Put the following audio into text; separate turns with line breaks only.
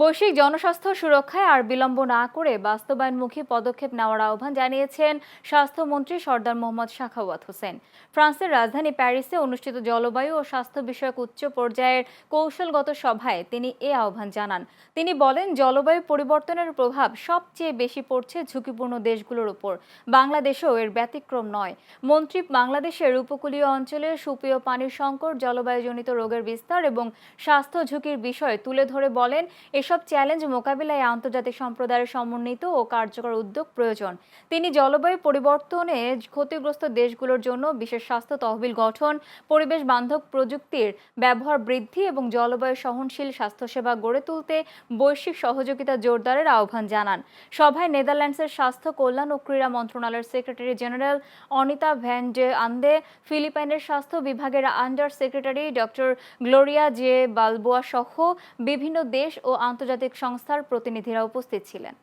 বৈশ্বিক জনস্বাস্থ্য সুরক্ষায় আর বিলম্ব না করে বাস্তবায়নমুখী পদক্ষেপ নেওয়ার আহ্বান জানিয়েছেন স্বাস্থ্যমন্ত্রী সর্দার মোহাম্মদ সাখাওয়াত হোসেন। ফ্রান্সের রাজধানী প্যারিসে অনুষ্ঠিত জলবায়ু ও স্বাস্থ্য বিষয়ক উচ্চ পর্যায়ের কৌশলগত সভায় তিনি এ আহ্বান জানান। তিনি বলেন, জলবায়ু পরিবর্তনের প্রভাব সবচেয়ে বেশি পড়ছে ঝুঁকিপূর্ণ দেশগুলোর উপর। বাংলাদেশও এর ব্যতিক্রম নয়। মন্ত্রী বাংলাদেশের উপকূলীয় অঞ্চলে সুপেয় পানির সংকট, জলবায়ুজনিত রোগের বিস্তার এবং স্বাস্থ্য ঝুঁকির বিষয় তুলে ধরে বলেন, এসব চ্যালেঞ্জ মোকাবিলায় আন্তর্জাতিক সম্প্রদায়ের সমন্বিত ও কার্যকর উদ্যোগ প্রয়োজন। তিনি জলবায়ু পরিবর্তনে ক্ষতিগ্রস্ত দেশগুলোর জন্য বিশেষ স্বাস্থ্য তহবিল গঠন, পরিবেশ বান্ধব প্রযুক্তির ব্যবহার বৃদ্ধি এবং জলবায়ু সহনশীল স্বাস্থ্যসেবা গড়ে তুলতে বৈশ্বিক সহযোগিতা জোরদারের আহ্বান জানান। সভায় নেদারল্যান্ডসের স্বাস্থ্য কল্যাণ ও ক্রীড়া মন্ত্রণালয়ের secretary general Anita van de Ande, ফিলিপাইনের স্বাস্থ্য বিভাগের under secretary doctor Gloria J Balboa সহ বিভিন্ন দেশ ও আন্তর্জাতিক সংস্থার প্রতিনিধিরা উপস্থিত ছিলেন।